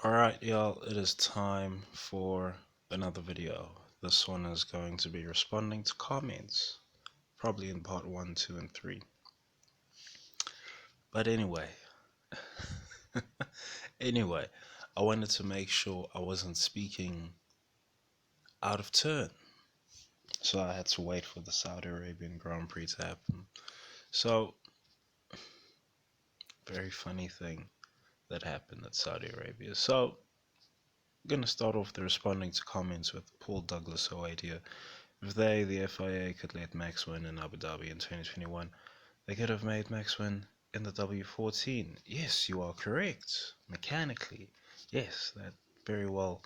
Alright, y'all, it is time for another video. This one is going to be responding to comments, probably in part 1, 2, and 3. But anyway, I wanted to make sure I wasn't speaking out of turn. So I had to wait for the Saudi Arabian Grand Prix to happen. So, very funny thing that happened at Saudi Arabia. So, I'm going to start off the responding to comments with Paul Douglas Oadia. If they, the FIA, could let Max win in Abu Dhabi in 2021, they could have made Max win in the W14. Yes, you are correct. Mechanically, yes, that very well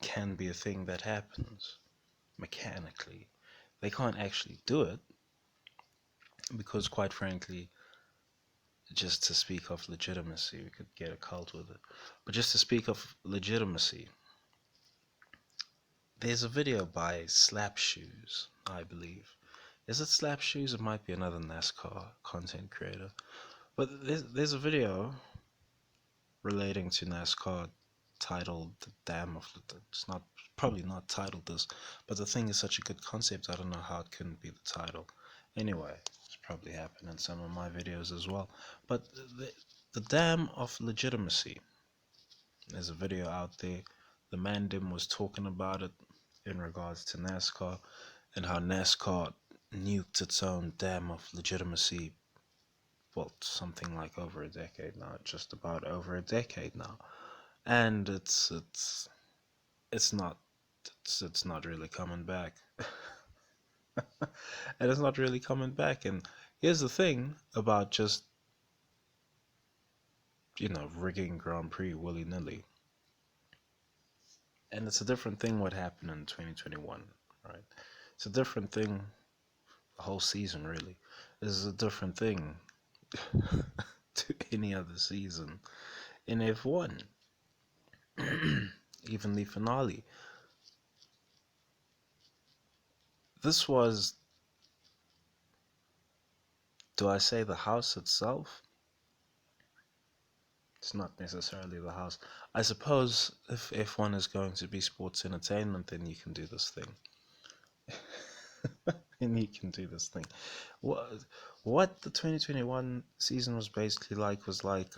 can be a thing that happens. Mechanically. They can't actually do it because, quite frankly, just to speak of legitimacy, we could get a cult with it. But just to speak of legitimacy, there's a video by Slap Shoes, I believe. Is it Slap Shoes? It might be another NASCAR content creator. But there's a video relating to NASCAR titled "The Dam of It's not probably not titled this, but the thing is such a good concept. I don't know how it couldn't be the title. Anyway, it's probably happened in some of my videos as well. But the Dam of Legitimacy. There's a video out there. The Mandim was talking about it in regards to NASCAR and how NASCAR nuked its own dam of legitimacy. Well, something like over a decade now, just about over a decade now, and it's not it's not really coming back, and it's not really coming back. And here's the thing about just rigging Grand Prix willy nilly, and it's a different thing what happened in 2021, right? It's a different thing. The whole season really is a different thing to any other season in F1. Even the finale. This was, do I say the house itself? It's not necessarily the house. I suppose if F1 is going to be sports entertainment, then you can do this thing. And you can do this thing. What the 2021 season was basically like was like,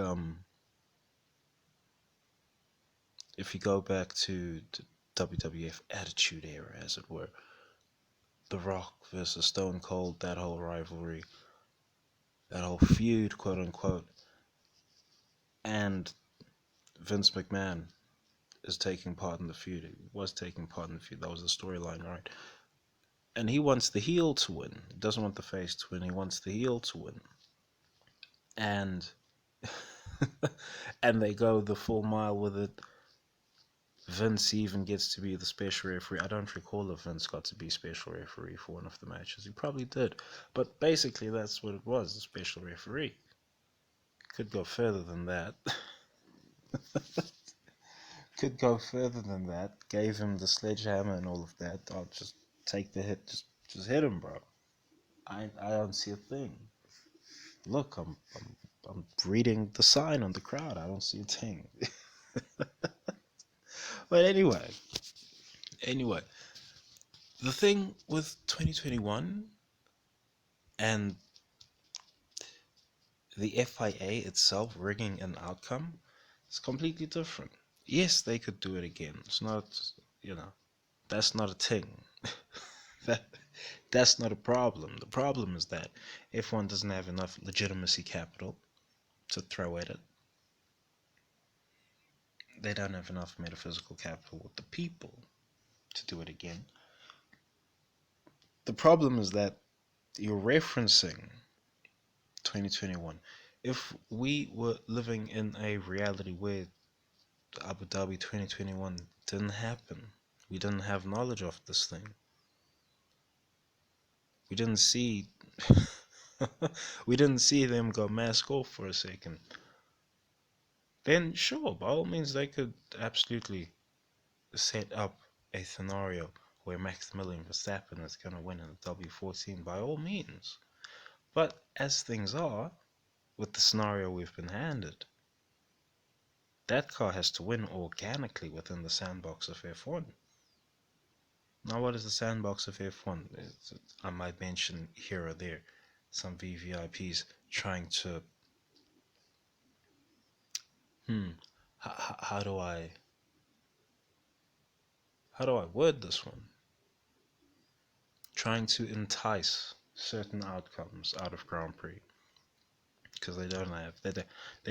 if you go back to the WWF Attitude Era, as it were, The Rock versus Stone Cold, that whole rivalry, that whole feud, quote unquote, and Vince McMahon is taking part in the feud. He was taking part in the feud. That was the storyline, right? And he wants the heel to win. He doesn't want the face to win. He wants the heel to win. And and they go the full mile with it. Vince even gets to be the special referee. I don't recall if Vince got to be special referee for one of the matches. He probably did. But basically, that's what it was, the special referee. Could go further than that. Could go further than that. Gave him the sledgehammer and all of that. I'll just take the hit. Just hit him, bro. I don't see a thing. Look, I'm reading the sign on the crowd. I don't see a thing. But anyway, the thing with 2021 and the FIA itself rigging an outcome is completely different. Yes, they could do it again. It's not, that's not a thing. that that's not a problem. The problem is that F1 doesn't have enough legitimacy capital to throw at it. They don't have enough metaphysical capital with the people to do it again. The problem is that you're referencing 2021. If we were living in a reality where Abu Dhabi 2021 didn't happen, we didn't have knowledge of this thing. We didn't see we didn't see them go mask off for a second. Then sure, by all means they could absolutely set up a scenario where Maximilian Verstappen is going to win in the W14 by all means. But as things are, with the scenario we've been handed, That car has to win organically within the sandbox of F1. Now, what is the sandbox of F1? I might mention here or there some VVIPs trying to, how do I word this one? Trying to entice certain outcomes out of Grand Prix because they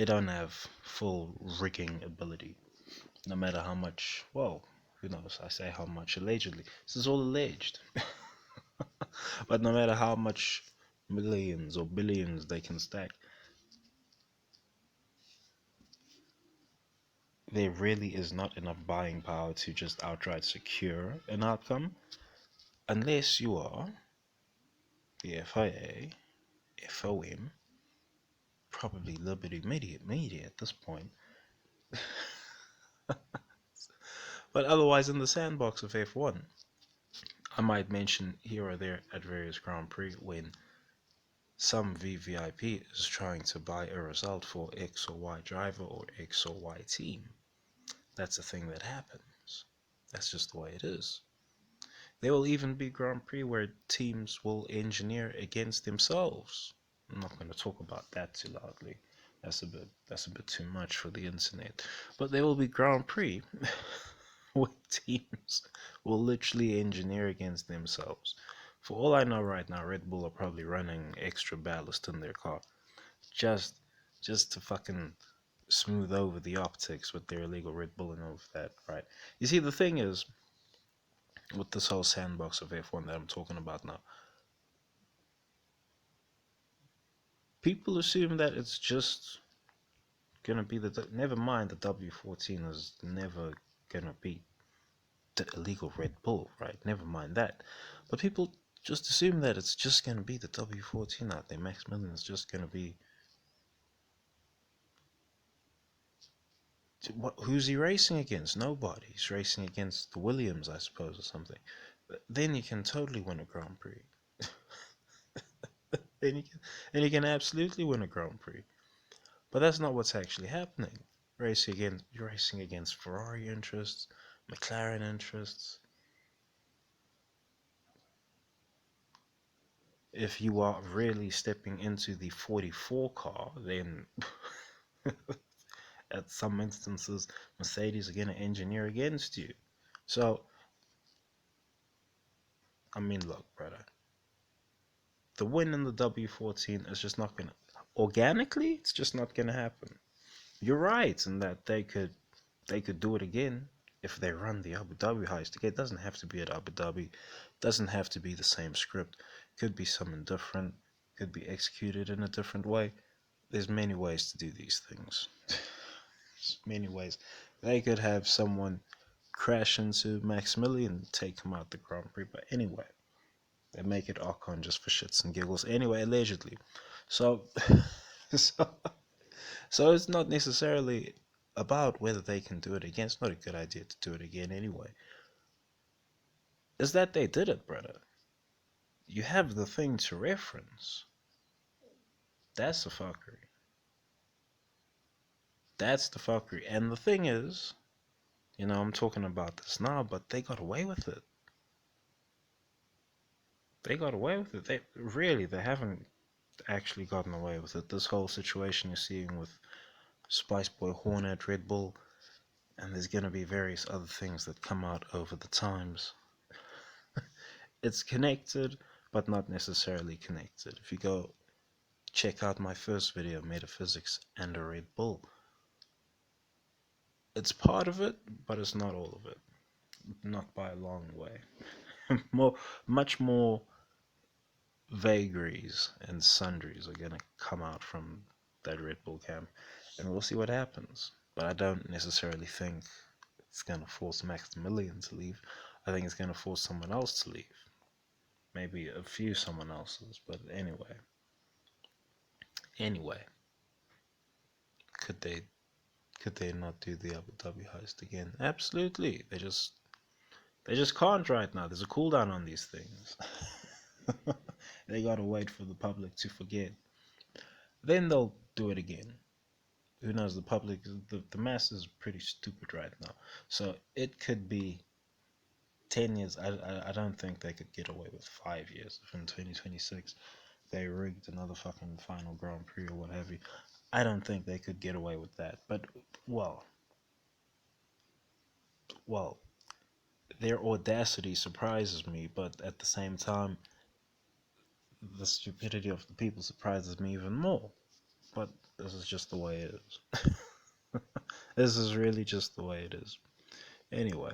don't have full rigging ability. No matter how much, well, who knows? I say how much allegedly. This is all alleged. But no matter how much millions or billions they can stack, there really is not enough buying power to just outright secure an outcome unless you are the FIA, FOM, probably Liberty Media at this point. But otherwise, in the sandbox of F1, I might mention here or there at various Grand Prix when some VVIP is trying to buy a result for X or Y driver or X or Y team. That's a thing that happens. That's just the way it is. There will even be Grand Prix where teams will engineer against themselves. I'm not going to talk about that too loudly. That's a bit too much for the internet. But there will be Grand Prix where teams will literally engineer against themselves. For all I know right now, Red Bull are probably running extra ballast in their car. Just to fucking smooth over the optics with their illegal Red Bull and all of that, right? You see, the thing is, with this whole sandbox of F1 that I'm talking about now, people assume that it's just gonna be never mind the W14 is never gonna be the illegal Red Bull, right? Never mind that. But people just assume that it's just gonna be the W14 out there. Maximilian is just gonna be. Who's he racing against? Nobody. He's racing against the Williams, I suppose, or something. Then you can totally win a Grand Prix. then you can absolutely win a Grand Prix. But that's not what's actually happening. You're racing against Ferrari interests, McLaren interests. If you are really stepping into the 44 car, then at some instances, Mercedes are going to engineer against you. So, I mean, look, brother, the win in the W14 is just not going to, organically, it's just not going to happen. You're right in that they could do it again if they run the Abu Dhabi heist again. It doesn't have to be at Abu Dhabi, doesn't have to be the same script. Could be something different, could be executed in a different way. There's many ways to do these things. There's many ways. They could have someone crash into Maximilian, take him out the Grand Prix. But anyway, they make it Ocon just for shits and giggles. Anyway, allegedly. So, so, so it's not necessarily about whether they can do it again. It's not a good idea to do it again anyway. Is that they did it, brother. You have the thing to reference. That's the fuckery. That's the fuckery. And the thing is, I'm talking about this now, but they got away with it. They got away with it. They haven't actually gotten away with it. This whole situation you're seeing with Spice Boy Hornet, Red Bull, and there's going to be various other things that come out over the times. It's connected, but not necessarily connected. If you go check out my first video, Metaphysics and a Red Bull, it's part of it, but it's not all of it. Not by a long way. Much more vagaries and sundries are going to come out from that Red Bull camp, and we'll see what happens. But I don't necessarily think it's going to force Maximilian to leave. I think it's going to force someone else to leave. Maybe a few someone else's, but anyway. Could they not do the Abu Dhabi heist again? Absolutely. They just can't right now. There's a cooldown on these things. They gotta wait for the public to forget. Then they'll do it again. who knows? The public, the mass is pretty stupid right now. So it could be 10 years. I don't think they could get away with 5 years. If in 2026 they rigged another fucking final Grand Prix or what have you, I don't think they could get away with that. But well, well, their audacity surprises me, but at the same time, the stupidity of the people surprises me even more. But this is just the way it is. This is really just the way it is. Anyway,